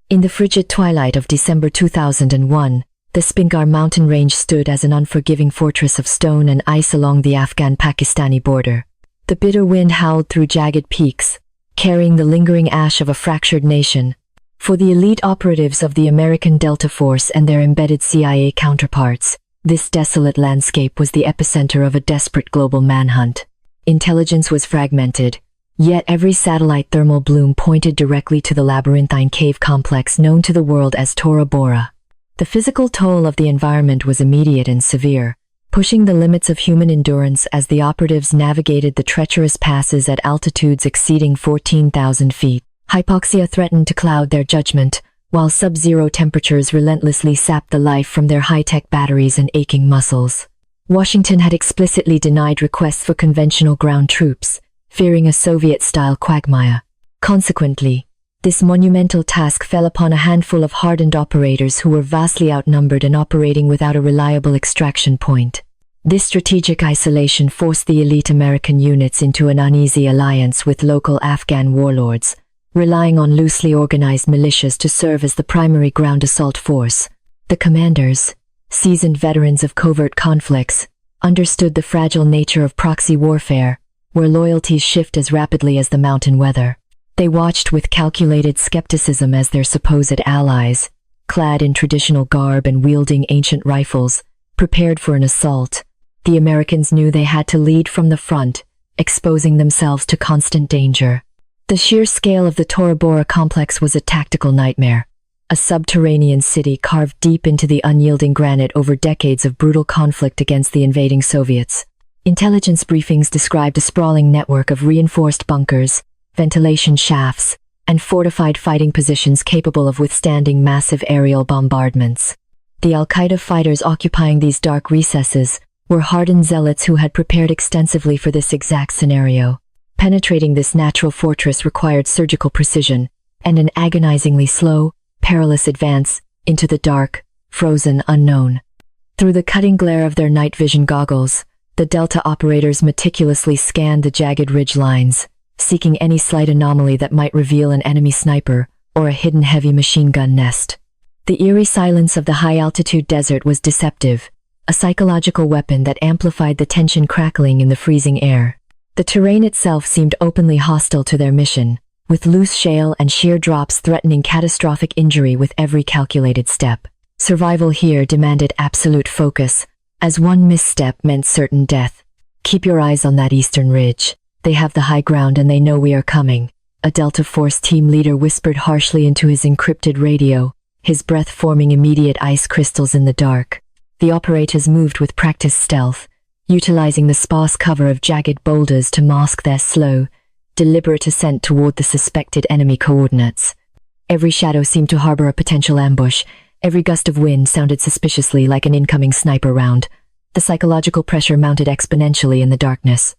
In the frigid twilight of December 2001, the Spingar mountain range stood as an unforgiving fortress of stone and ice along the Afghan-Pakistani border. The bitter wind howled through jagged peaks, carrying the lingering ash of a fractured nation. For the elite operatives of the American Delta Force and their embedded CIA counterparts, this desolate landscape was the epicenter of a desperate global manhunt. Intelligence was fragmented, yet every satellite thermal bloom pointed directly to the labyrinthine cave complex known to the world as Tora Bora. The physical toll of the environment was immediate and severe, pushing the limits of human endurance as the operatives navigated the treacherous passes at altitudes exceeding 14,000 feet. Hypoxia threatened to cloud their judgment, while sub-zero temperatures relentlessly sapped the life from their high-tech batteries and aching muscles. Washington had explicitly denied requests for conventional ground troops, fearing a Soviet-style quagmire. Consequently, this monumental task fell upon a handful of hardened operators who were vastly outnumbered and operating without a reliable extraction point. This strategic isolation forced the elite American units into an uneasy alliance with local Afghan warlords, relying on loosely organized militias to serve as the primary ground assault force. The commanders, seasoned veterans of covert conflicts, understood the fragile nature of proxy warfare, where loyalties shift as rapidly as the mountain weather. They watched with calculated skepticism as their supposed allies, clad in traditional garb and wielding ancient rifles, prepared for an assault. The Americans knew they had to lead from the front, exposing themselves to constant danger. The sheer scale of the Tora Bora complex was a tactical nightmare, a subterranean city carved deep into the unyielding granite over decades of brutal conflict against the invading Soviets. Intelligence briefings described a sprawling network of reinforced bunkers, ventilation shafts, and fortified fighting positions capable of withstanding massive aerial bombardments. The Al-Qaeda fighters occupying these dark recesses were hardened zealots who had prepared extensively for this exact scenario. Penetrating this natural fortress required surgical precision and an agonizingly slow, perilous advance into the dark, frozen unknown. Through the cutting glare of their night vision goggles, the Delta operators meticulously scanned the jagged ridge lines, seeking any slight anomaly that might reveal an enemy sniper or a hidden heavy machine gun nest. The eerie silence of the high-altitude desert was deceptive, a psychological weapon that amplified the tension crackling in the freezing air. The terrain itself seemed openly hostile to their mission, with loose shale and sheer drops threatening catastrophic injury with every calculated step. Survival here demanded absolute focus, as one misstep meant certain death. "Keep your eyes on that eastern ridge. They have the high ground and they know we are coming," a Delta Force team leader whispered harshly into his encrypted radio, his breath forming immediate ice crystals in the dark. The operators moved with practiced stealth, utilizing the sparse cover of jagged boulders to mask their slow, deliberate ascent toward the suspected enemy coordinates. Every shadow seemed to harbor a potential ambush. Every gust of wind sounded suspiciously like an incoming sniper round. The psychological pressure mounted exponentially in the darkness.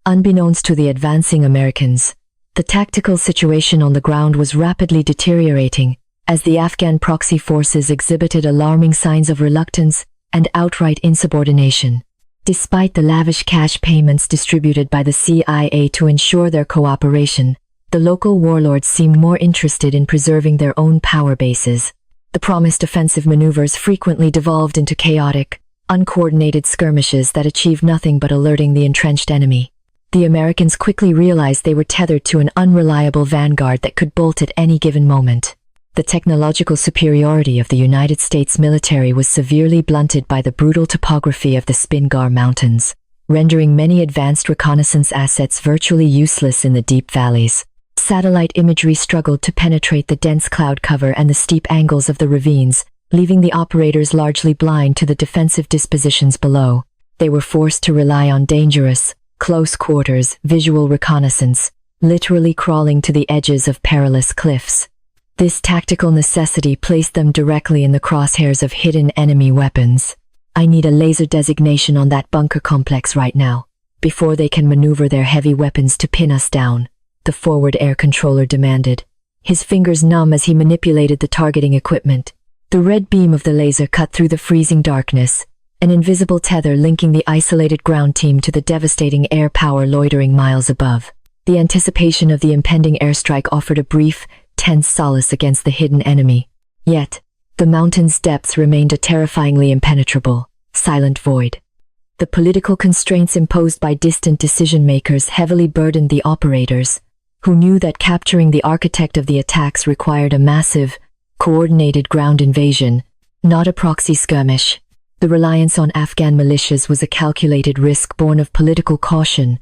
Unbeknownst to the advancing Americans, the tactical situation on the ground was rapidly deteriorating, as the Afghan proxy forces exhibited alarming signs of reluctance and outright insubordination. Despite the lavish cash payments distributed by the CIA to ensure their cooperation, the local warlords seemed more interested in preserving their own power bases. The promised offensive maneuvers frequently devolved into chaotic, uncoordinated skirmishes that achieved nothing but alerting the entrenched enemy. The Americans quickly realized they were tethered to an unreliable vanguard that could bolt at any given moment. The technological superiority of the United States military was severely blunted by the brutal topography of the Spingar Mountains, rendering many advanced reconnaissance assets virtually useless in the deep valleys. Satellite imagery struggled to penetrate the dense cloud cover and the steep angles of the ravines, leaving the operators largely blind to the defensive dispositions below. They were forced to rely on dangerous, close-quarters visual reconnaissance, literally crawling to the edges of perilous cliffs. This tactical necessity placed them directly in the crosshairs of hidden enemy weapons. "I need a laser designation on that bunker complex right now, before they can maneuver their heavy weapons to pin us down," the forward air controller demanded, his fingers numb as he manipulated the targeting equipment. The red beam of the laser cut through the freezing darkness, an invisible tether linking the isolated ground team to the devastating air power loitering miles above. The anticipation of the impending airstrike offered a brief, tense solace against the hidden enemy. Yet, the mountain's depths remained a terrifyingly impenetrable, silent void. The political constraints imposed by distant decision-makers heavily burdened the operators, who knew that capturing the architect of the attacks required a massive, coordinated ground invasion, not a proxy skirmish. The reliance on Afghan militias was a calculated risk born of political caution,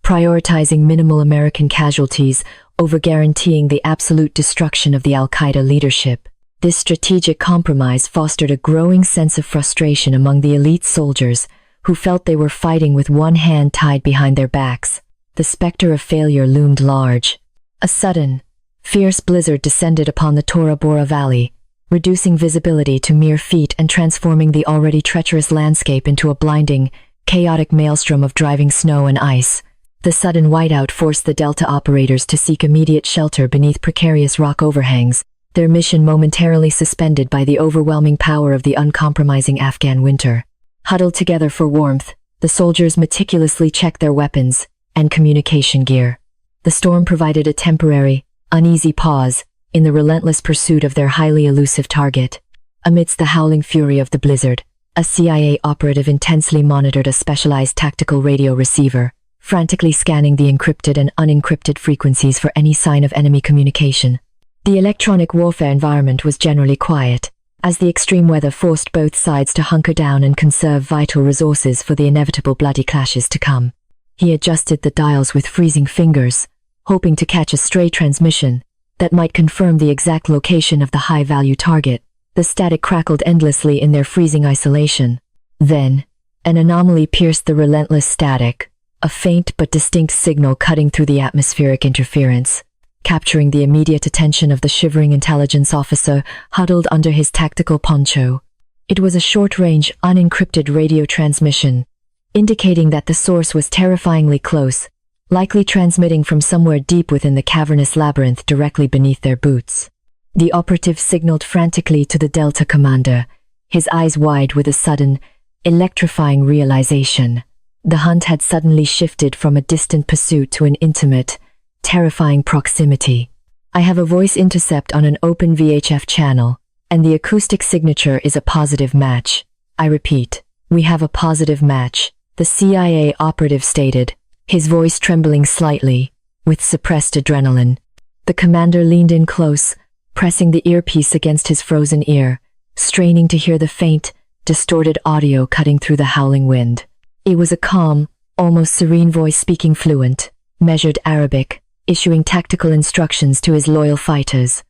prioritizing minimal American casualties over guaranteeing the absolute destruction of the al-Qaeda leadership. This strategic compromise fostered a growing sense of frustration among the elite soldiers, who felt they were fighting with one hand tied behind their backs. The specter of failure loomed large. A sudden, fierce blizzard descended upon the Tora Bora valley, reducing visibility to mere feet and transforming the already treacherous landscape into a blinding, chaotic maelstrom of driving snow and ice. The sudden whiteout forced the Delta operators to seek immediate shelter beneath precarious rock overhangs, their mission momentarily suspended by the overwhelming power of the uncompromising Afghan winter. Huddled together for warmth, the soldiers meticulously checked their weapons and communication gear. The storm provided a temporary, uneasy pause in the relentless pursuit of their highly elusive target. Amidst the howling fury of the blizzard, a CIA operative intensely monitored a specialized tactical radio receiver, frantically scanning the encrypted and unencrypted frequencies for any sign of enemy communication. The electronic warfare environment was generally quiet, as the extreme weather forced both sides to hunker down and conserve vital resources for the inevitable bloody clashes to come. He adjusted the dials with freezing fingers, hoping to catch a stray transmission that might confirm the exact location of the high-value target. The static crackled endlessly in their freezing isolation. Then, an anomaly pierced the relentless static, a faint but distinct signal cutting through the atmospheric interference, capturing the immediate attention of the shivering intelligence officer huddled under his tactical poncho. It was a short-range, unencrypted radio transmission, indicating that the source was terrifyingly close, likely transmitting from somewhere deep within the cavernous labyrinth directly beneath their boots. The operative signaled frantically to the Delta commander, his eyes wide with a sudden, electrifying realization. The hunt had suddenly shifted from a distant pursuit to an intimate, terrifying proximity. I have a voice intercept on an open VHF channel, and the acoustic signature is a positive match. I repeat, we have a positive match, the CIA operative stated, his voice trembling slightly, with suppressed adrenaline. The commander leaned in close, pressing the earpiece against his frozen ear, straining to hear the faint, distorted audio cutting through the howling wind. It was a calm, almost serene voice speaking fluent, measured Arabic, issuing tactical instructions to his loyal fighters.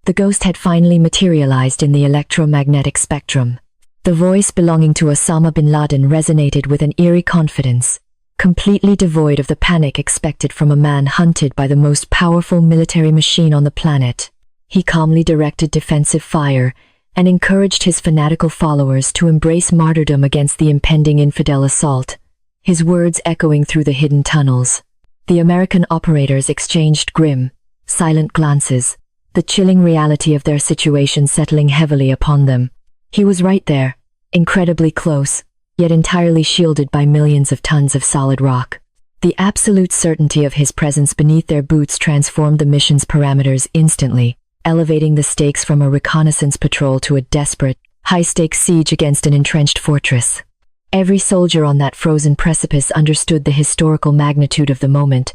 The ghost had finally materialized in the electromagnetic spectrum. The voice belonging to Osama bin Laden resonated with an eerie confidence, completely devoid of the panic expected from a man hunted by the most powerful military machine on the planet. He calmly directed defensive fire and encouraged his fanatical followers to embrace martyrdom against the impending infidel assault, his words echoing through the hidden tunnels. The American operators exchanged grim, silent glances, the chilling reality of their situation settling heavily upon them. He was right there, incredibly close, yet entirely shielded by millions of tons of solid rock. The absolute certainty of his presence beneath their boots transformed the mission's parameters instantly, elevating the stakes from a reconnaissance patrol to a desperate, high-stakes siege against an entrenched fortress. Every soldier on that frozen precipice understood the historical magnitude of the moment,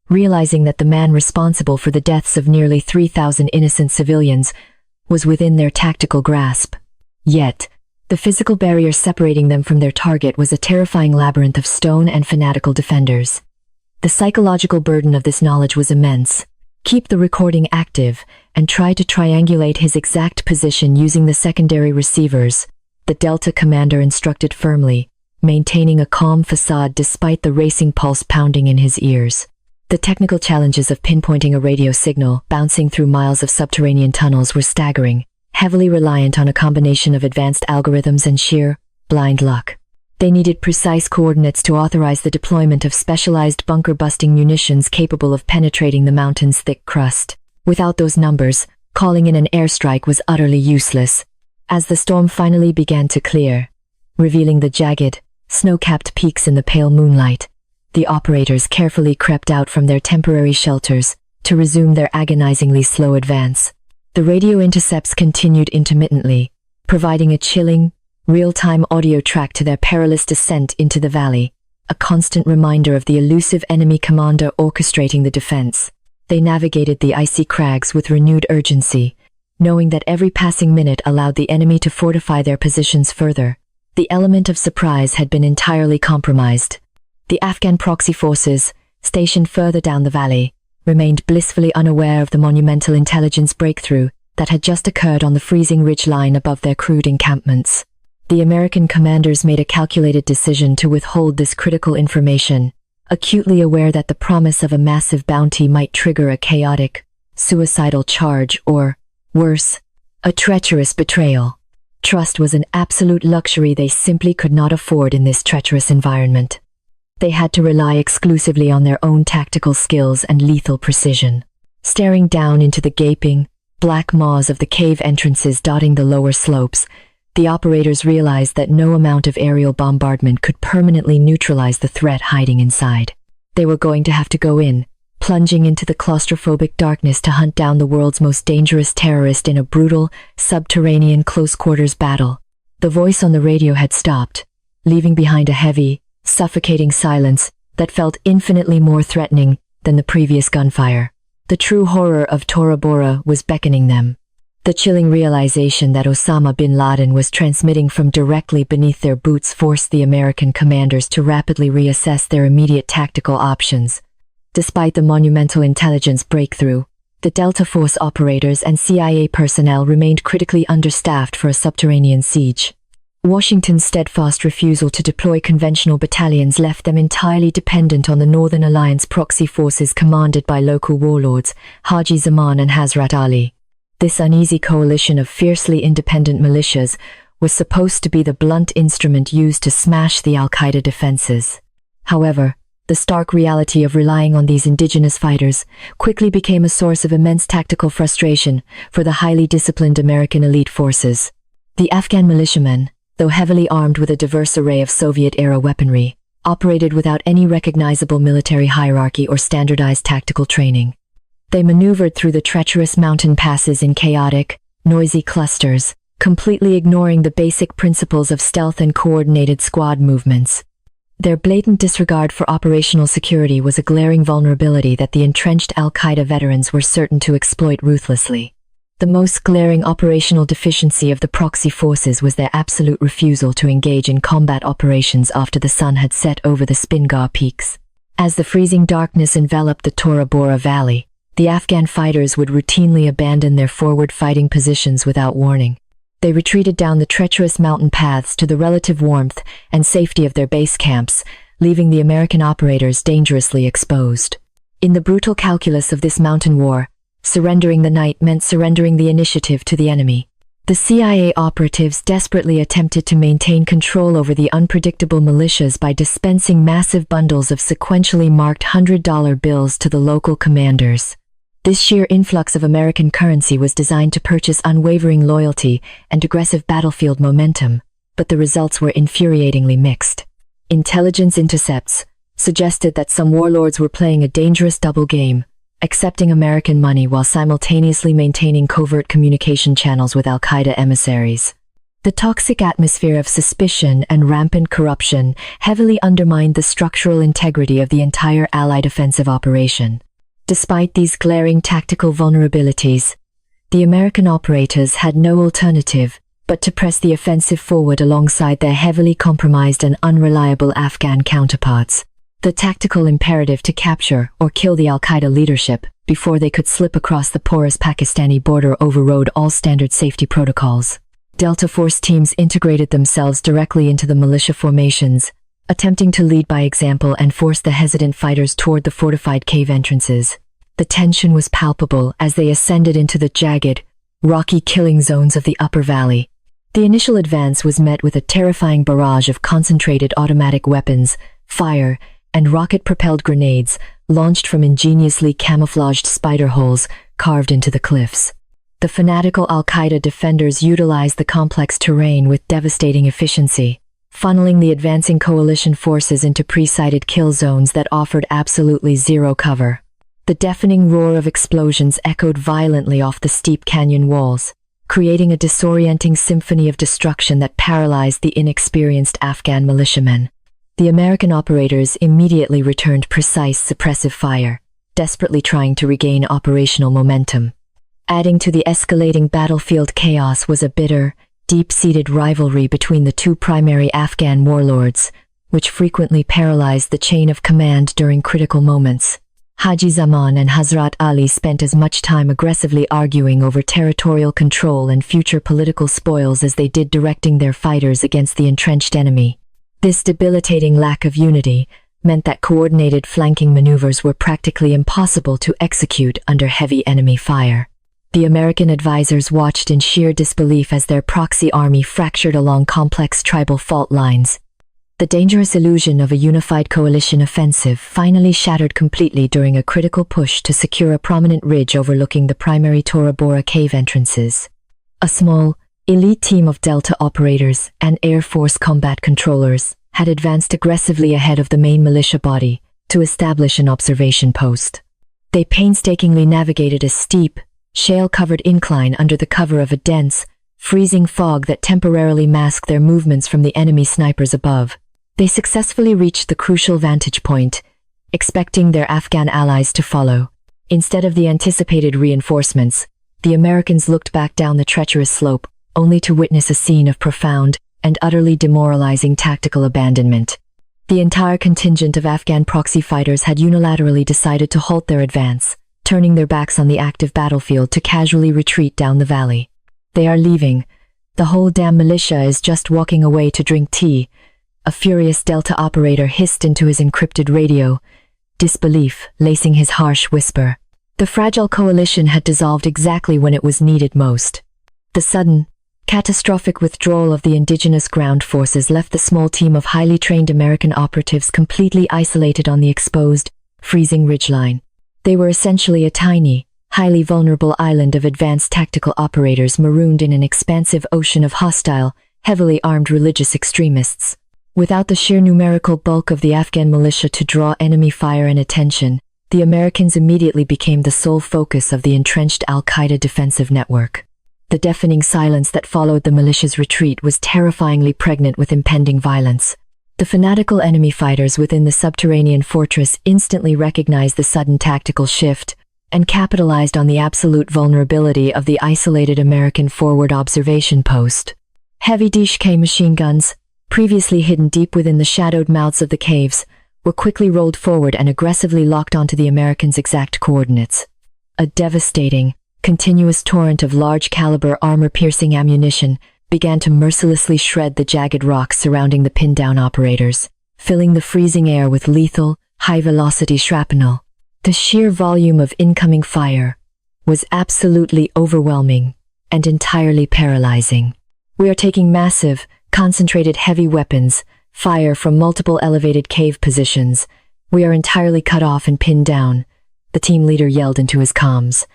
realizing that the man responsible for the deaths of nearly 3,000 innocent civilians was within their tactical grasp. Yet, the physical barrier separating them from their target was a terrifying labyrinth of stone and fanatical defenders. The psychological burden of this knowledge was immense. Keep the recording active and try to triangulate his exact position using the secondary receivers, the Delta commander instructed firmly, maintaining a calm facade despite the racing pulse pounding in his ears. The technical challenges of pinpointing a radio signal bouncing through miles of subterranean tunnels were staggering, heavily reliant on a combination of advanced algorithms and sheer, blind luck. They needed precise coordinates to authorize the deployment of specialized bunker-busting munitions capable of penetrating the mountain's thick crust. Without those numbers, calling in an airstrike was utterly useless. As the storm finally began to clear, revealing the jagged, snow-capped peaks in the pale moonlight, the operators carefully crept out from their temporary shelters, to resume their agonizingly slow advance. The radio intercepts continued intermittently, providing a chilling, real-time audio track to their perilous descent into the valley, a constant reminder of the elusive enemy commander orchestrating the defense. They navigated the icy crags with renewed urgency, knowing that every passing minute allowed the enemy to fortify their positions further. The element of surprise had been entirely compromised. The Afghan proxy forces, stationed further down the valley, remained blissfully unaware of the monumental intelligence breakthrough that had just occurred on the freezing ridgeline above their crude encampments. The American commanders made a calculated decision to withhold this critical information, acutely aware that the promise of a massive bounty might trigger a chaotic, suicidal charge or, worse, a treacherous betrayal. Trust was an absolute luxury they simply could not afford in this treacherous environment. They had to rely exclusively on their own tactical skills and lethal precision. Staring down into the gaping, black maws of the cave entrances dotting the lower slopes, the operators realized that no amount of aerial bombardment could permanently neutralize the threat hiding inside. They were going to have to go in, plunging into the claustrophobic darkness to hunt down the world's most dangerous terrorist in a brutal, subterranean close-quarters battle. The voice on the radio had stopped, leaving behind a heavy, suffocating silence that felt infinitely more threatening than the previous gunfire. The true horror of Tora Bora was beckoning them. The chilling realization that Osama bin Laden was transmitting from directly beneath their boots forced the American commanders to rapidly reassess their immediate tactical options. Despite the monumental intelligence breakthrough, the Delta Force operators and CIA personnel remained critically understaffed for a subterranean siege. Washington's steadfast refusal to deploy conventional battalions left them entirely dependent on the Northern Alliance proxy forces commanded by local warlords, Haji Zaman and Hazrat Ali. This uneasy coalition of fiercely independent militias was supposed to be the blunt instrument used to smash the Al-Qaeda defenses. However, the stark reality of relying on these indigenous fighters quickly became a source of immense tactical frustration for the highly disciplined American elite forces. The Afghan militiamen, though heavily armed with a diverse array of Soviet-era weaponry, operated without any recognizable military hierarchy or standardized tactical training. They maneuvered through the treacherous mountain passes in chaotic, noisy clusters, completely ignoring the basic principles of stealth and coordinated squad movements. Their blatant disregard for operational security was a glaring vulnerability that the entrenched Al-Qaeda veterans were certain to exploit ruthlessly. The most glaring operational deficiency of the proxy forces was their absolute refusal to engage in combat operations after the sun had set over the Spingar peaks. As the freezing darkness enveloped the Tora Bora Valley, the Afghan fighters would routinely abandon their forward fighting positions without warning. They retreated down the treacherous mountain paths to the relative warmth and safety of their base camps, leaving the American operators dangerously exposed. In the brutal calculus of this mountain war, surrendering the night meant surrendering the initiative to the enemy. The CIA operatives desperately attempted to maintain control over the unpredictable militias by dispensing massive bundles of sequentially marked $100 bills to the local commanders. This sheer influx of American currency was designed to purchase unwavering loyalty and aggressive battlefield momentum, but the results were infuriatingly mixed. Intelligence intercepts suggested that some warlords were playing a dangerous double game, accepting American money while simultaneously maintaining covert communication channels with Al-Qaeda emissaries. The toxic atmosphere of suspicion and rampant corruption heavily undermined the structural integrity of the entire Allied offensive operation. Despite these glaring tactical vulnerabilities, the American operators had no alternative but to press the offensive forward alongside their heavily compromised and unreliable Afghan counterparts. The tactical imperative to capture or kill the Al-Qaeda leadership before they could slip across the porous Pakistani border overrode all standard safety protocols. Delta Force teams integrated themselves directly into the militia formations, attempting to lead by example and force the hesitant fighters toward the fortified cave entrances. The tension was palpable as they ascended into the jagged, rocky killing zones of the upper valley. The initial advance was met with a terrifying barrage of concentrated automatic weapons, fire, and rocket-propelled grenades launched from ingeniously camouflaged spider holes carved into the cliffs. The fanatical Al-Qaeda defenders utilized the complex terrain with devastating efficiency, funneling the advancing coalition forces into pre-sighted kill zones that offered absolutely zero cover. The deafening roar of explosions echoed violently off the steep canyon walls, creating a disorienting symphony of destruction that paralyzed the inexperienced Afghan militiamen. The American operators immediately returned precise suppressive fire, desperately trying to regain operational momentum. Adding to the escalating battlefield chaos was a bitter, deep-seated rivalry between the two primary Afghan warlords, which frequently paralyzed the chain of command during critical moments. Haji Zaman and Hazrat Ali spent as much time aggressively arguing over territorial control and future political spoils as they did directing their fighters against the entrenched enemy. This debilitating lack of unity meant that coordinated flanking maneuvers were practically impossible to execute under heavy enemy fire. The American advisors watched in sheer disbelief as their proxy army fractured along complex tribal fault lines. The dangerous illusion of a unified coalition offensive finally shattered completely during a critical push to secure a prominent ridge overlooking the primary Tora Bora cave entrances. A small, elite team of Delta operators and Air Force combat controllers had advanced aggressively ahead of the main militia body to establish an observation post. They painstakingly navigated a steep, shale-covered incline under the cover of a dense, freezing fog that temporarily masked their movements from the enemy snipers above. They successfully reached the crucial vantage point, expecting their Afghan allies to follow. Instead of the anticipated reinforcements, the Americans looked back down the treacherous slope, only to witness a scene of profound and utterly demoralizing tactical abandonment. The entire contingent of Afghan proxy fighters had unilaterally decided to halt their advance, turning their backs on the active battlefield to casually retreat down the valley. "They are leaving. The whole damn militia is just walking away to drink tea," a furious Delta operator hissed into his encrypted radio, disbelief lacing his harsh whisper. The fragile coalition had dissolved exactly when it was needed most. The sudden, catastrophic withdrawal of the indigenous ground forces left the small team of highly trained American operatives completely isolated on the exposed, freezing ridgeline. They were essentially a tiny, highly vulnerable island of advanced tactical operators marooned in an expansive ocean of hostile, heavily armed religious extremists. Without the sheer numerical bulk of the Afghan militia to draw enemy fire and attention, the Americans immediately became the sole focus of the entrenched Al-Qaeda defensive network. The deafening silence that followed the militia's retreat was terrifyingly pregnant with impending violence. The fanatical enemy fighters within the subterranean fortress instantly recognized the sudden tactical shift and capitalized on the absolute vulnerability of the isolated American forward observation post. Heavy DK machine guns, previously hidden deep within the shadowed mouths of the caves, were quickly rolled forward and aggressively locked onto the Americans' exact coordinates. A devastating, continuous torrent of large-caliber armor-piercing ammunition began to mercilessly shred the jagged rocks surrounding the pinned-down operators, filling the freezing air with lethal, high-velocity shrapnel. The sheer volume of incoming fire was absolutely overwhelming and entirely paralyzing. "We are taking massive, concentrated heavy weapons, fire from multiple elevated cave positions. We are entirely cut off and pinned down," the team leader yelled into his comms.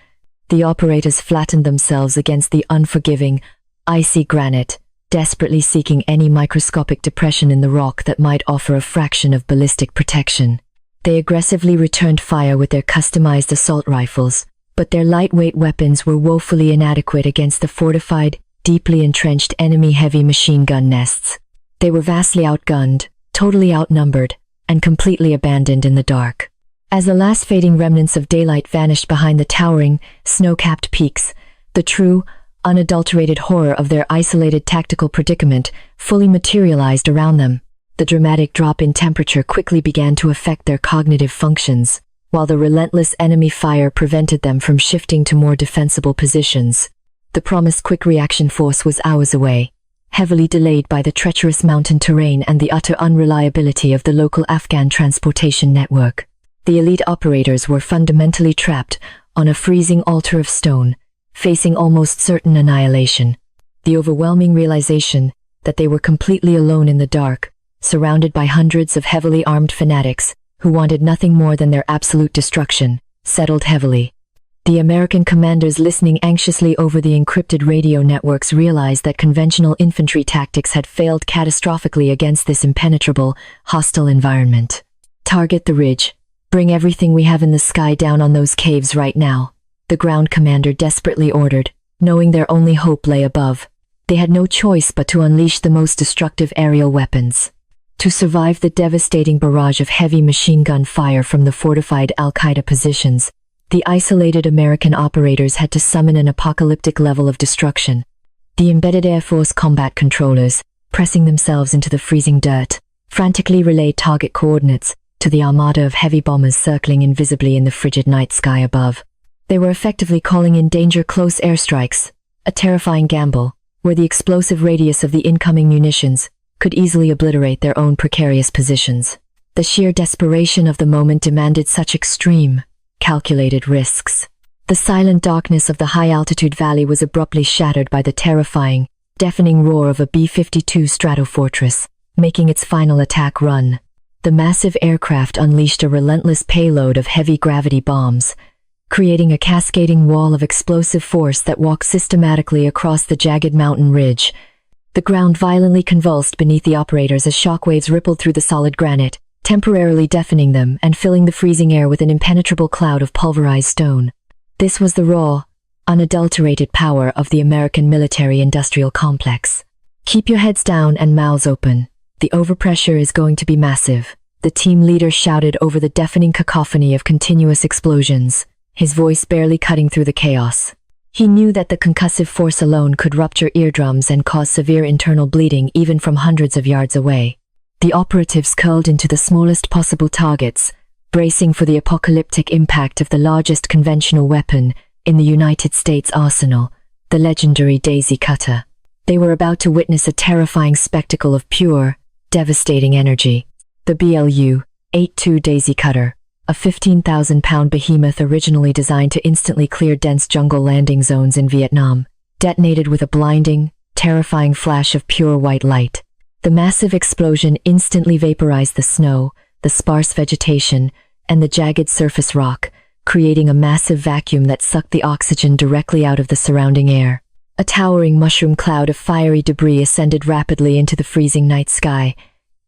The operators flattened themselves against the unforgiving, icy granite, desperately seeking any microscopic depression in the rock that might offer a fraction of ballistic protection. They aggressively returned fire with their customized assault rifles, but their lightweight weapons were woefully inadequate against the fortified, deeply entrenched enemy heavy machine gun nests. They were vastly outgunned, totally outnumbered, and completely abandoned in the dark. As the last fading remnants of daylight vanished behind the towering, snow-capped peaks, the true, unadulterated horror of their isolated tactical predicament fully materialized around them. The dramatic drop in temperature quickly began to affect their cognitive functions, while the relentless enemy fire prevented them from shifting to more defensible positions. The promised quick reaction force was hours away, heavily delayed by the treacherous mountain terrain and the utter unreliability of the local Afghan transportation network. The elite operators were fundamentally trapped on a freezing altar of stone, facing almost certain annihilation. The overwhelming realization that they were completely alone in the dark, surrounded by hundreds of heavily armed fanatics who wanted nothing more than their absolute destruction, settled heavily. The American commanders listening anxiously over the encrypted radio networks realized that conventional infantry tactics had failed catastrophically against this impenetrable, hostile environment. "Target the ridge," Bring everything we have in the sky down on those caves right now, the ground commander desperately ordered, knowing their only hope lay above. They had no choice but to unleash the most destructive aerial weapons. To survive the devastating barrage of heavy machine gun fire from the fortified Al-Qaeda positions, the isolated American operators had to summon an apocalyptic level of destruction. The embedded Air Force combat controllers, pressing themselves into the freezing dirt, frantically relayed target coordinates to the armada of heavy bombers circling invisibly in the frigid night sky above. They were effectively calling in danger close airstrikes, a terrifying gamble, where the explosive radius of the incoming munitions could easily obliterate their own precarious positions. The sheer desperation of the moment demanded such extreme, calculated risks. The silent darkness of the high-altitude valley was abruptly shattered by the terrifying, deafening roar of a B-52 Stratofortress, making its final attack run. The massive aircraft unleashed a relentless payload of heavy gravity bombs, creating a cascading wall of explosive force that walked systematically across the jagged mountain ridge. The ground violently convulsed beneath the operators as shockwaves rippled through the solid granite, temporarily deafening them and filling the freezing air with an impenetrable cloud of pulverized stone. This was the raw, unadulterated power of the American military-industrial complex. Keep your heads down and mouths open. The overpressure is going to be massive, the team leader shouted over the deafening cacophony of continuous explosions, his voice barely cutting through the chaos. He knew that the concussive force alone could rupture eardrums and cause severe internal bleeding even from hundreds of yards away. The operatives curled into the smallest possible targets, bracing for the apocalyptic impact of the largest conventional weapon in the United States arsenal, the legendary Daisy Cutter. They were about to witness a terrifying spectacle of pure, devastating energy. The BLU-82 Daisy Cutter, a 15,000-pound behemoth originally designed to instantly clear dense jungle landing zones in Vietnam, detonated with a blinding, terrifying flash of pure white light. The massive explosion instantly vaporized the snow, the sparse vegetation, and the jagged surface rock, creating a massive vacuum that sucked the oxygen directly out of the surrounding air. A towering mushroom cloud of fiery debris ascended rapidly into the freezing night sky,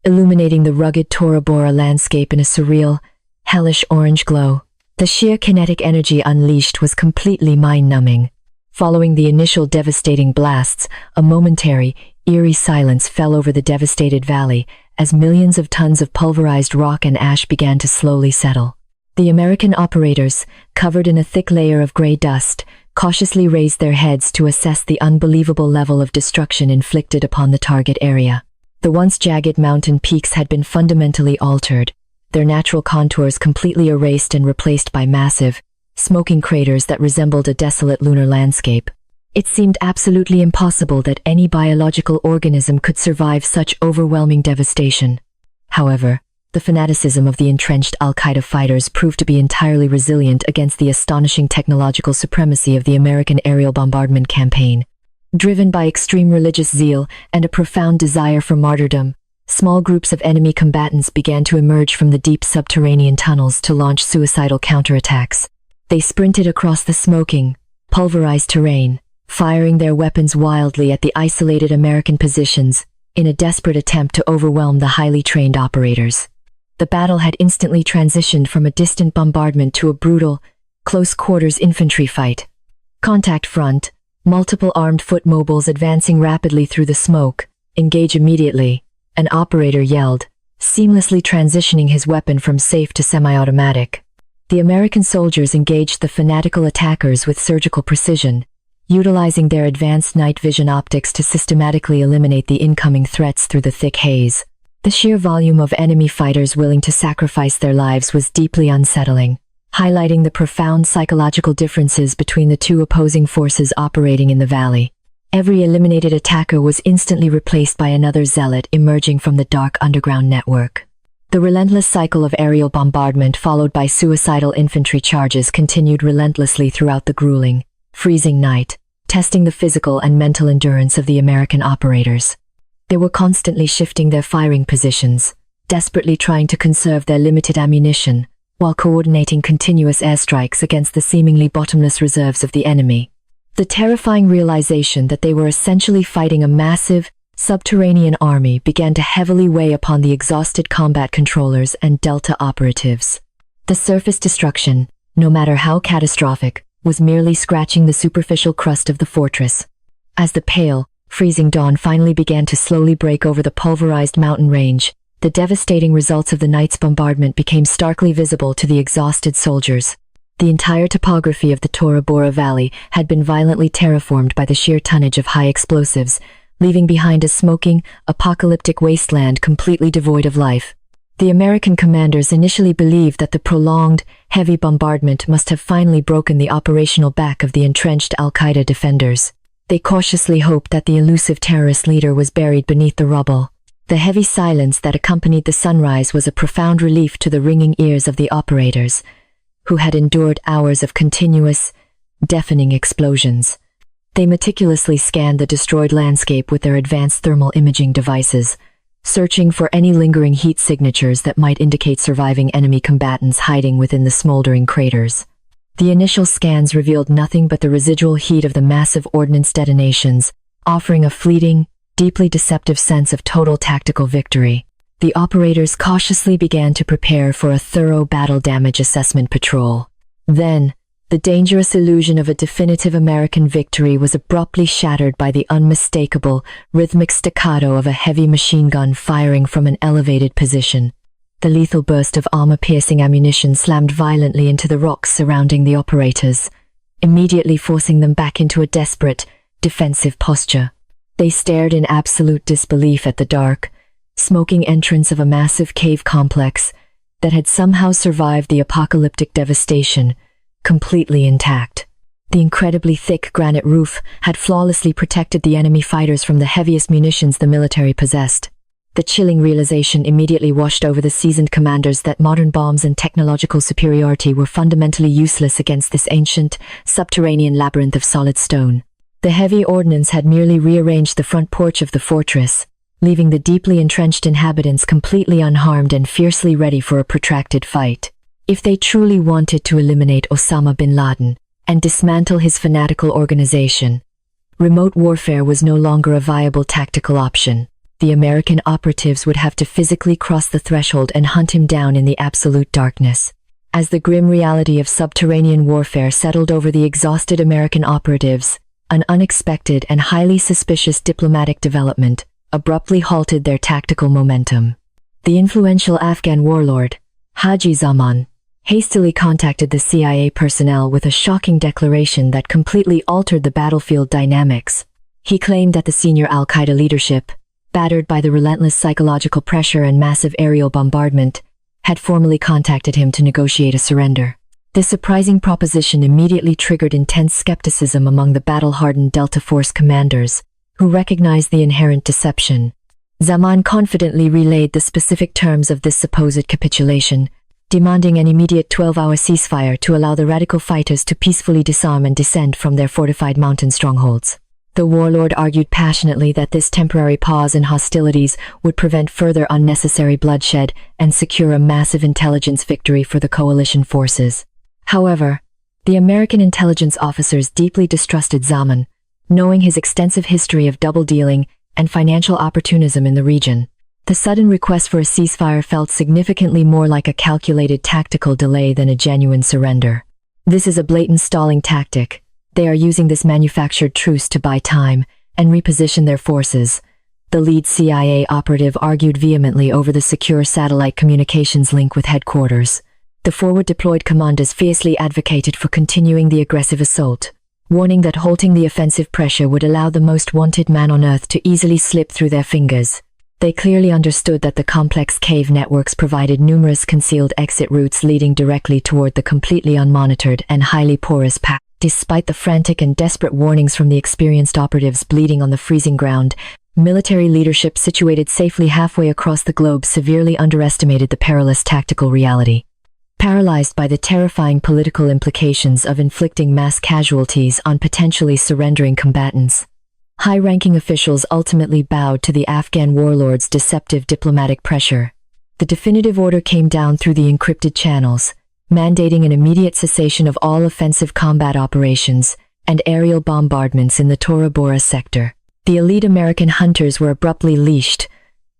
illuminating the rugged Tora Bora landscape in a surreal, hellish orange glow. The sheer kinetic energy unleashed was completely mind-numbing. Following the initial devastating blasts, a momentary, eerie silence fell over the devastated valley as millions of tons of pulverized rock and ash began to slowly settle. The American operators, covered in a thick layer of gray dust, cautiously raised their heads to assess the unbelievable level of destruction inflicted upon the target area. The once jagged mountain peaks had been fundamentally altered, their natural contours completely erased and replaced by massive, smoking craters that resembled a desolate lunar landscape. It seemed absolutely impossible that any biological organism could survive such overwhelming devastation. However, the fanaticism of the entrenched Al-Qaeda fighters proved to be entirely resilient against the astonishing technological supremacy of the American aerial bombardment campaign. Driven by extreme religious zeal and a profound desire for martyrdom, small groups of enemy combatants began to emerge from the deep subterranean tunnels to launch suicidal counterattacks. They sprinted across the smoking, pulverized terrain, firing their weapons wildly at the isolated American positions in a desperate attempt to overwhelm the highly trained operators. The battle had instantly transitioned from a distant bombardment to a brutal, close-quarters infantry fight. Contact front, multiple armed foot mobiles advancing rapidly through the smoke. Engage immediately, an operator yelled, seamlessly transitioning his weapon from safe to semi-automatic. The American soldiers engaged the fanatical attackers with surgical precision, utilizing their advanced night vision optics to systematically eliminate the incoming threats through the thick haze. The sheer volume of enemy fighters willing to sacrifice their lives was deeply unsettling, highlighting the profound psychological differences between the two opposing forces operating in the valley. Every eliminated attacker was instantly replaced by another zealot emerging from the dark underground network. The relentless cycle of aerial bombardment followed by suicidal infantry charges continued relentlessly throughout the grueling, freezing night, testing the physical and mental endurance of the American operators. They were constantly shifting their firing positions, desperately trying to conserve their limited ammunition, while coordinating continuous airstrikes against the seemingly bottomless reserves of the enemy. The terrifying realization that they were essentially fighting a massive, subterranean army began to heavily weigh upon the exhausted combat controllers and Delta operatives. The surface destruction, no matter how catastrophic, was merely scratching the superficial crust of the fortress. As the pale, freezing dawn finally began to slowly break over the pulverized mountain range, the devastating results of the night's bombardment became starkly visible to the exhausted soldiers. The entire topography of the Tora Bora Valley had been violently terraformed by the sheer tonnage of high explosives, leaving behind a smoking, apocalyptic wasteland completely devoid of life. The American commanders initially believed that the prolonged, heavy bombardment must have finally broken the operational back of the entrenched Al-Qaeda defenders. They cautiously hoped that the elusive terrorist leader was buried beneath the rubble. The heavy silence that accompanied the sunrise was a profound relief to the ringing ears of the operators, who had endured hours of continuous, deafening explosions. They meticulously scanned the destroyed landscape with their advanced thermal imaging devices, searching for any lingering heat signatures that might indicate surviving enemy combatants hiding within the smoldering craters. The initial scans revealed nothing but the residual heat of the massive ordnance detonations, offering a fleeting, deeply deceptive sense of total tactical victory. The operators cautiously began to prepare for a thorough battle damage assessment patrol. Then, the dangerous illusion of a definitive American victory was abruptly shattered by the unmistakable, rhythmic staccato of a heavy machine gun firing from an elevated position. The lethal burst of armor-piercing ammunition slammed violently into the rocks surrounding the operators, immediately forcing them back into a desperate, defensive posture. They stared in absolute disbelief at the dark, smoking entrance of a massive cave complex that had somehow survived the apocalyptic devastation, completely intact. The incredibly thick granite roof had flawlessly protected the enemy fighters from the heaviest munitions the military possessed. The chilling realization immediately washed over the seasoned commanders that modern bombs and technological superiority were fundamentally useless against this ancient, subterranean labyrinth of solid stone. The heavy ordnance had merely rearranged the front porch of the fortress, leaving the deeply entrenched inhabitants completely unharmed and fiercely ready for a protracted fight. If they truly wanted to eliminate Osama bin Laden and dismantle his fanatical organization, remote warfare was no longer a viable tactical option. The American operatives would have to physically cross the threshold and hunt him down in the absolute darkness. As the grim reality of subterranean warfare settled over the exhausted American operatives, an unexpected and highly suspicious diplomatic development abruptly halted their tactical momentum. The influential Afghan warlord, Haji Zaman, hastily contacted the CIA personnel with a shocking declaration that completely altered the battlefield dynamics. He claimed that the senior Al-Qaeda leadership, battered by the relentless psychological pressure and massive aerial bombardment, had formally contacted him to negotiate a surrender. This surprising proposition immediately triggered intense skepticism among the battle-hardened Delta Force commanders, who recognized the inherent deception. Zaman confidently relayed the specific terms of this supposed capitulation, demanding an immediate 12-hour ceasefire to allow the radical fighters to peacefully disarm and descend from their fortified mountain strongholds. The warlord argued passionately that this temporary pause in hostilities would prevent further unnecessary bloodshed and secure a massive intelligence victory for the coalition forces. However, the American intelligence officers deeply distrusted Zaman, knowing his extensive history of double-dealing and financial opportunism in the region. The sudden request for a ceasefire felt significantly more like a calculated tactical delay than a genuine surrender. This is a blatant stalling tactic. They are using this manufactured truce to buy time and reposition their forces. The lead CIA operative argued vehemently over the secure satellite communications link with headquarters. The forward-deployed commanders fiercely advocated for continuing the aggressive assault, warning that halting the offensive pressure would allow the most wanted man on Earth to easily slip through their fingers. They clearly understood that the complex cave networks provided numerous concealed exit routes leading directly toward the completely unmonitored and highly porous path. Despite the frantic and desperate warnings from the experienced operatives bleeding on the freezing ground, military leadership situated safely halfway across the globe severely underestimated the perilous tactical reality. Paralyzed by the terrifying political implications of inflicting mass casualties on potentially surrendering combatants, high-ranking officials ultimately bowed to the Afghan warlord's deceptive diplomatic pressure. The definitive order came down through the encrypted channels, mandating an immediate cessation of all offensive combat operations and aerial bombardments in the Tora Bora sector. The elite American hunters were abruptly leashed,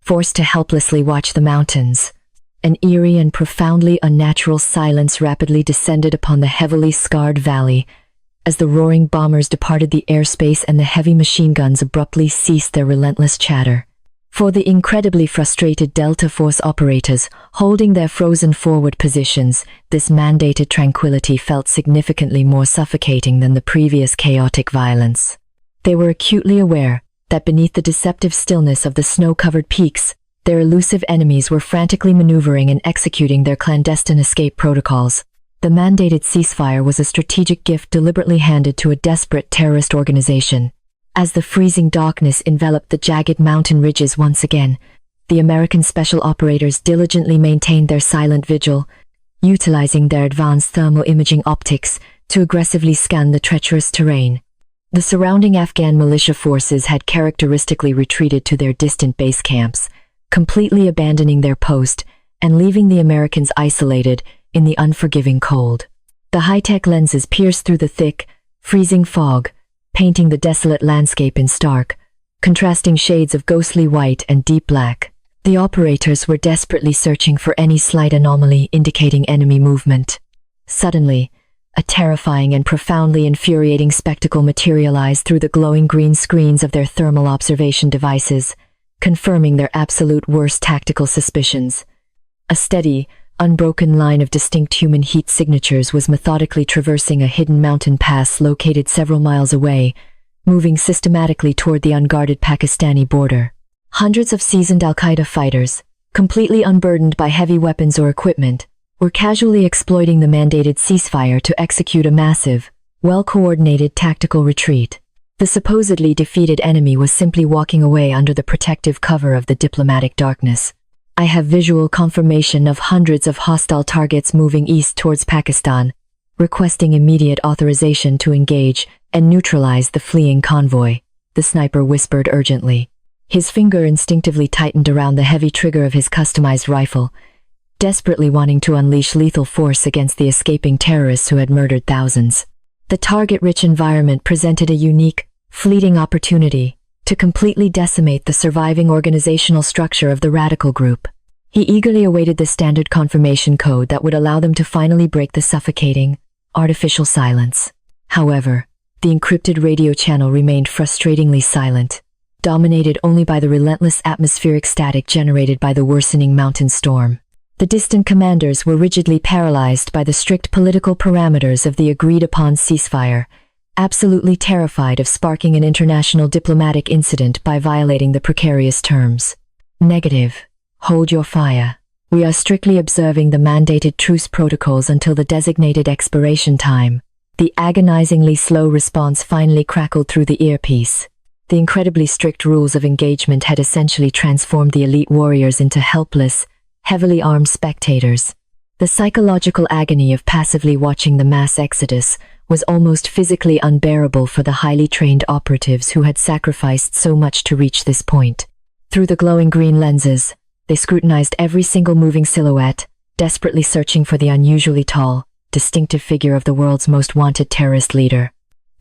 forced to helplessly watch the mountains, An eerie and profoundly unnatural silence rapidly descended upon the heavily scarred valley, as the roaring bombers departed the airspace and the heavy machine guns abruptly ceased their relentless chatter. For the incredibly frustrated Delta Force operators holding their frozen forward positions, this mandated tranquility felt significantly more suffocating than the previous chaotic violence. They were acutely aware that beneath the deceptive stillness of the snow-covered peaks, their elusive enemies were frantically maneuvering and executing their clandestine escape protocols. The mandated ceasefire was a strategic gift deliberately handed to a desperate terrorist organization. As the freezing darkness enveloped the jagged mountain ridges once again, the American special operators diligently maintained their silent vigil, utilizing their advanced thermal imaging optics to aggressively scan the treacherous terrain. The surrounding Afghan militia forces had characteristically retreated to their distant base camps, completely abandoning their post and leaving the Americans isolated in the unforgiving cold. The high-tech lenses pierced through the thick, freezing fog, painting the desolate landscape in stark, contrasting shades of ghostly white and deep black. The operators were desperately searching for any slight anomaly indicating enemy movement. Suddenly, a terrifying and profoundly infuriating spectacle materialized through the glowing green screens of their thermal observation devices, confirming their absolute worst tactical suspicions. A steady, unbroken line of distinct human heat signatures was methodically traversing a hidden mountain pass located several miles away, moving systematically toward the unguarded Pakistani border. Hundreds of seasoned Al-Qaeda fighters, completely unburdened by heavy weapons or equipment, were casually exploiting the mandated ceasefire to execute a massive, well-coordinated tactical retreat. The supposedly defeated enemy was simply walking away under the protective cover of the diplomatic darkness. I have visual confirmation of hundreds of hostile targets moving east towards Pakistan, requesting immediate authorization to engage and neutralize the fleeing convoy, the sniper whispered urgently. His finger instinctively tightened around the heavy trigger of his customized rifle, desperately wanting to unleash lethal force against the escaping terrorists who had murdered thousands. The target-rich environment presented a unique, fleeting opportunity to completely decimate the surviving organizational structure of the radical group. He eagerly awaited the standard confirmation code that would allow them to finally break the suffocating, artificial silence. However, the encrypted radio channel remained frustratingly silent, dominated only by the relentless atmospheric static generated by the worsening mountain storm. The distant commanders were rigidly paralyzed by the strict political parameters of the agreed-upon ceasefire, absolutely terrified of sparking an international diplomatic incident by violating the precarious terms. Negative. Hold your fire. We are strictly observing the mandated truce protocols until the designated expiration time. The agonizingly slow response finally crackled through the earpiece. The incredibly strict rules of engagement had essentially transformed the elite warriors into helpless, heavily armed spectators. The psychological agony of passively watching the mass exodus was almost physically unbearable for the highly trained operatives who had sacrificed so much to reach this point. Through the glowing green lenses, they scrutinized every single moving silhouette, desperately searching for the unusually tall, distinctive figure of the world's most wanted terrorist leader.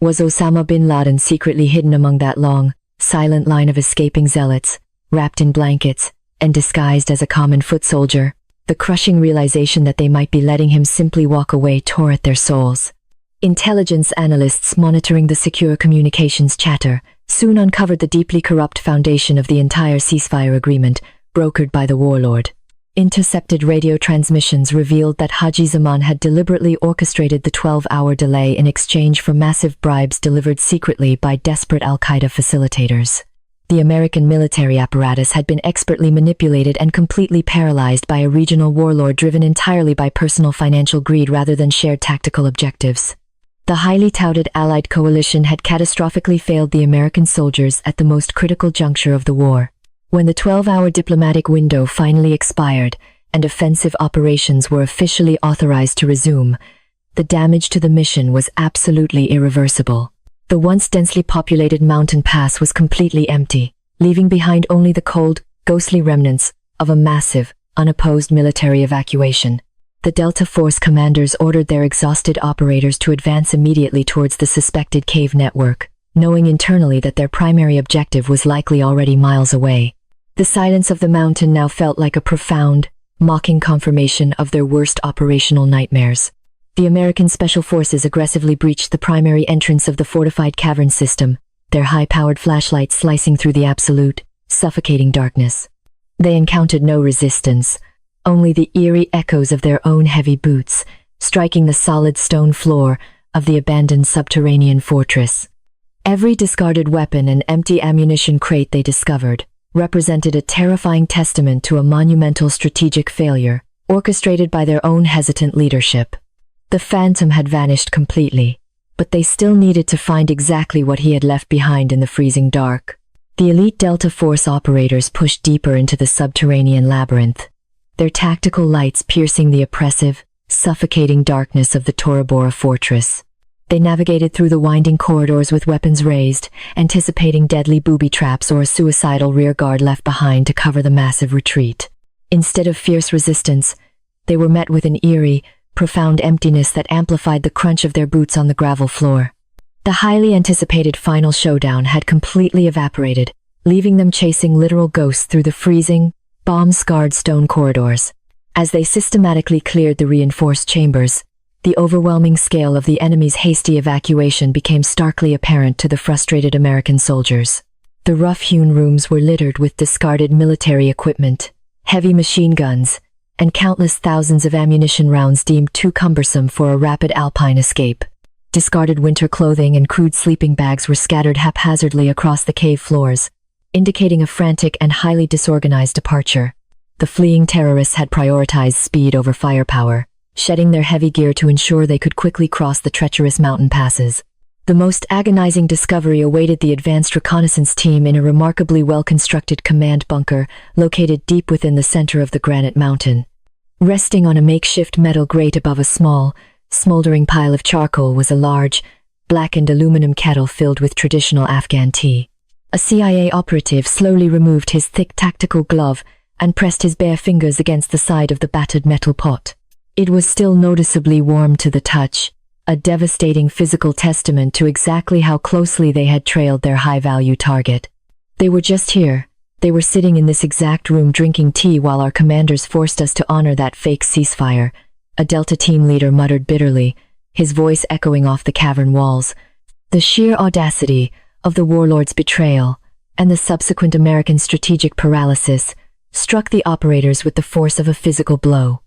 Was Osama bin Laden secretly hidden among that long, silent line of escaping zealots, wrapped in blankets, and disguised as a common foot soldier? The crushing realization that they might be letting him simply walk away tore at their souls. Intelligence analysts monitoring the secure communications chatter soon uncovered the deeply corrupt foundation of the entire ceasefire agreement, brokered by the warlord. Intercepted radio transmissions revealed that Haji Zaman had deliberately orchestrated the 12-hour delay in exchange for massive bribes delivered secretly by desperate Al-Qaeda facilitators. The American military apparatus had been expertly manipulated and completely paralyzed by a regional warlord driven entirely by personal financial greed rather than shared tactical objectives. The highly touted Allied coalition had catastrophically failed the American soldiers at the most critical juncture of the war. When the 12-hour diplomatic window finally expired and offensive operations were officially authorized to resume, the damage to the mission was absolutely irreversible. The once densely populated mountain pass was completely empty, leaving behind only the cold, ghostly remnants of a massive, unopposed military evacuation. The Delta Force commanders ordered their exhausted operators to advance immediately towards the suspected cave network, knowing internally that their primary objective was likely already miles away. The silence of the mountain now felt like a profound, mocking confirmation of their worst operational nightmares. The American Special Forces aggressively breached the primary entrance of the fortified cavern system, their high-powered flashlights slicing through the absolute, suffocating darkness. They encountered no resistance, only the eerie echoes of their own heavy boots, striking the solid stone floor of the abandoned subterranean fortress. Every discarded weapon and empty ammunition crate they discovered represented a terrifying testament to a monumental strategic failure, orchestrated by their own hesitant leadership. The Phantom had vanished completely, but they still needed to find exactly what he had left behind in the freezing dark. The elite Delta Force operators pushed deeper into the subterranean labyrinth, their tactical lights piercing the oppressive, suffocating darkness of the Tora Bora fortress. They navigated through the winding corridors with weapons raised, anticipating deadly booby traps or a suicidal rearguard left behind to cover the massive retreat. Instead of fierce resistance, they were met with an eerie, profound emptiness that amplified the crunch of their boots on the gravel floor. The highly anticipated final showdown had completely evaporated, leaving them chasing literal ghosts through the freezing, bomb-scarred stone corridors. As they systematically cleared the reinforced chambers, the overwhelming scale of the enemy's hasty evacuation became starkly apparent to the frustrated American soldiers. The rough-hewn rooms were littered with discarded military equipment, heavy machine guns, and countless thousands of ammunition rounds deemed too cumbersome for a rapid alpine escape. Discarded winter clothing and crude sleeping bags were scattered haphazardly across the cave floors, indicating a frantic and highly disorganized departure. The fleeing terrorists had prioritized speed over firepower, shedding their heavy gear to ensure they could quickly cross the treacherous mountain passes. The most agonizing discovery awaited the advanced reconnaissance team in a remarkably well-constructed command bunker located deep within the center of the granite mountain. Resting on a makeshift metal grate above a small, smoldering pile of charcoal was a large, blackened aluminum kettle filled with traditional Afghan tea. A CIA operative slowly removed his thick tactical glove and pressed his bare fingers against the side of the battered metal pot. It was still noticeably warm to the touch, a devastating physical testament to exactly how closely they had trailed their high-value target. They were just here. They were sitting in this exact room drinking tea while our commanders forced us to honor that fake ceasefire, a Delta team leader muttered bitterly, his voice echoing off the cavern walls. The sheer audacity of the warlord's betrayal and the subsequent American strategic paralysis struck the operators with the force of a physical blow.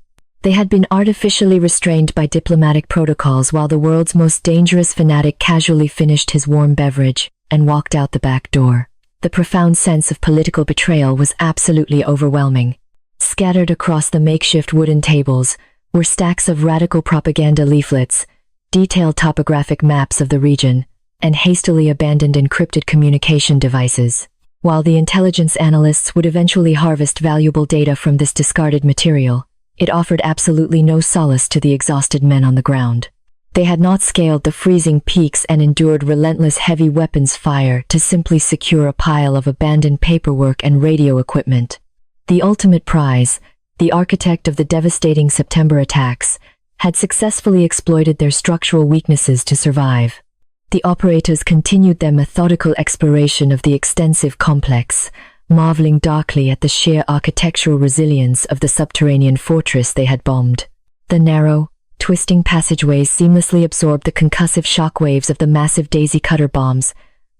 They had been artificially restrained by diplomatic protocols while the world's most dangerous fanatic casually finished his warm beverage and walked out the back door. The profound sense of political betrayal was absolutely overwhelming. Scattered across the makeshift wooden tables were stacks of radical propaganda leaflets, detailed topographic maps of the region, and hastily abandoned encrypted communication devices. While the intelligence analysts would eventually harvest valuable data from this discarded material, it offered absolutely no solace to the exhausted men on the ground. They had not scaled the freezing peaks and endured relentless heavy weapons fire to simply secure a pile of abandoned paperwork and radio equipment. The ultimate prize, the architect of the devastating September attacks, had successfully exploited their structural weaknesses to survive. The operators continued their methodical exploration of the extensive complex, marveling darkly at the sheer architectural resilience of the subterranean fortress they had bombed. The narrow, twisting passageways seamlessly absorbed the concussive shockwaves of the massive daisy cutter bombs,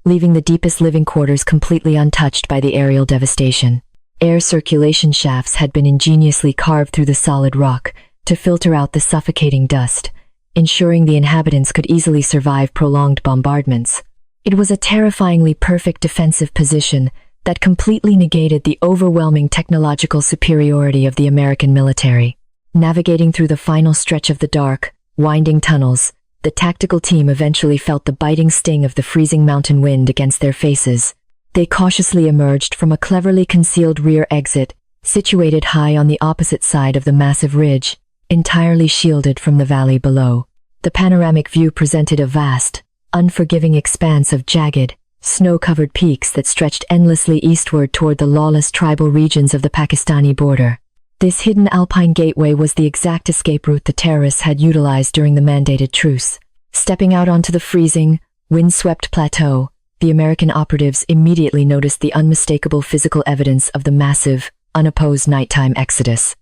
leaving the deepest living quarters completely untouched by the aerial devastation. Air circulation shafts had been ingeniously carved through the solid rock to filter out the suffocating dust, ensuring the inhabitants could easily survive prolonged bombardments. It was a terrifyingly perfect defensive position that completely negated the overwhelming technological superiority of the American military. Navigating through the final stretch of the dark, winding tunnels, the tactical team eventually felt the biting sting of the freezing mountain wind against their faces. They cautiously emerged from a cleverly concealed rear exit, situated high on the opposite side of the massive ridge, entirely shielded from the valley below. The panoramic view presented a vast, unforgiving expanse of jagged, snow-covered peaks that stretched endlessly eastward toward the lawless tribal regions of the Pakistani border. This hidden alpine gateway was the exact escape route the terrorists had utilized during the mandated truce. Stepping out onto the freezing, wind-swept plateau, the American operatives immediately noticed the unmistakable physical evidence of the massive, unopposed nighttime exodus.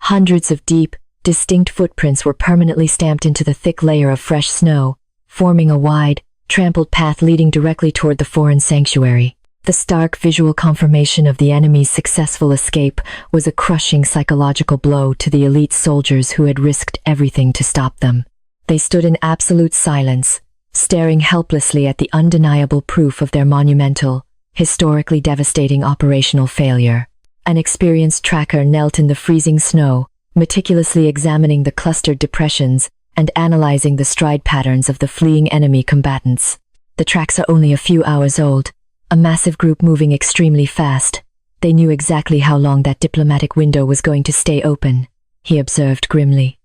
Hundreds of deep, distinct footprints were permanently stamped into the thick layer of fresh snow, forming a wide, trampled path leading directly toward the foreign sanctuary. The stark visual confirmation of the enemy's successful escape was a crushing psychological blow to the elite soldiers who had risked everything to stop them. They stood in absolute silence, staring helplessly at the undeniable proof of their monumental, historically devastating operational failure. An experienced tracker knelt in the freezing snow, meticulously examining the clustered depressions and analyzing the stride patterns of the fleeing enemy combatants. The tracks are only a few hours old, a massive group moving extremely fast. They knew exactly how long that diplomatic window was going to stay open, he observed grimly.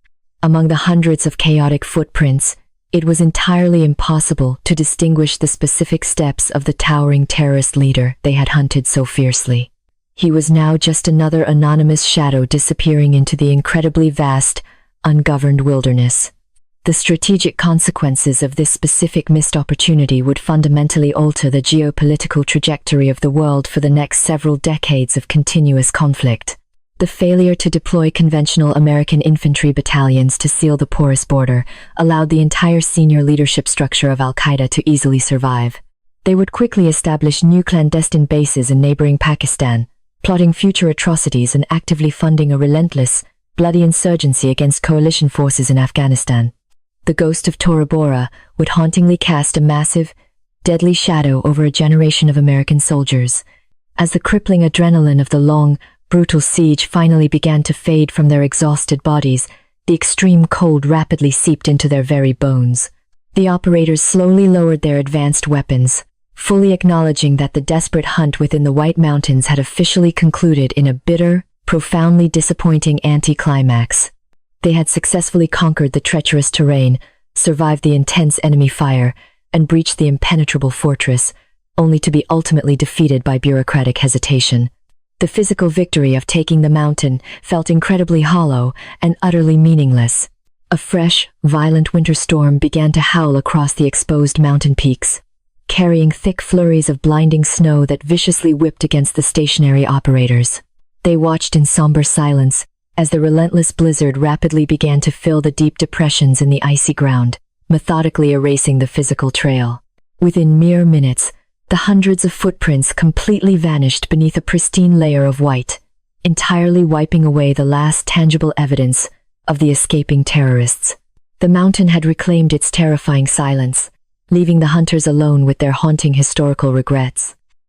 Among the hundreds of chaotic footprints, it was entirely impossible to distinguish the specific steps of the towering terrorist leader they had hunted so fiercely. He was now just another anonymous shadow disappearing into the incredibly vast, ungoverned wilderness. The strategic consequences of this specific missed opportunity would fundamentally alter the geopolitical trajectory of the world for the next several decades of continuous conflict. The failure to deploy conventional American infantry battalions to seal the porous border allowed the entire senior leadership structure of Al-Qaeda to easily survive. They would quickly establish new clandestine bases in neighboring Pakistan, plotting future atrocities and actively funding a relentless, bloody insurgency against coalition forces in Afghanistan. The ghost of Tora Bora would hauntingly cast a massive, deadly shadow over a generation of American soldiers. As the crippling adrenaline of the long, brutal siege finally began to fade from their exhausted bodies, the extreme cold rapidly seeped into their very bones. The operators slowly lowered their advanced weapons, fully acknowledging that the desperate hunt within the White Mountains had officially concluded in a bitter, profoundly disappointing anticlimax. They had successfully conquered the treacherous terrain, survived the intense enemy fire, and breached the impenetrable fortress, only to be ultimately defeated by bureaucratic hesitation. The physical victory of taking the mountain felt incredibly hollow and utterly meaningless. A fresh, violent winter storm began to howl across the exposed mountain peaks, carrying thick flurries of blinding snow that viciously whipped against the stationary operators. They watched in somber silence as the relentless blizzard rapidly began to fill the deep depressions in the icy ground, methodically erasing the physical trail. Within mere minutes, the hundreds of footprints completely vanished beneath a pristine layer of white, entirely wiping away the last tangible evidence of the escaping terrorists. The mountain had reclaimed its terrifying silence, leaving the hunters alone with their haunting historical regrets.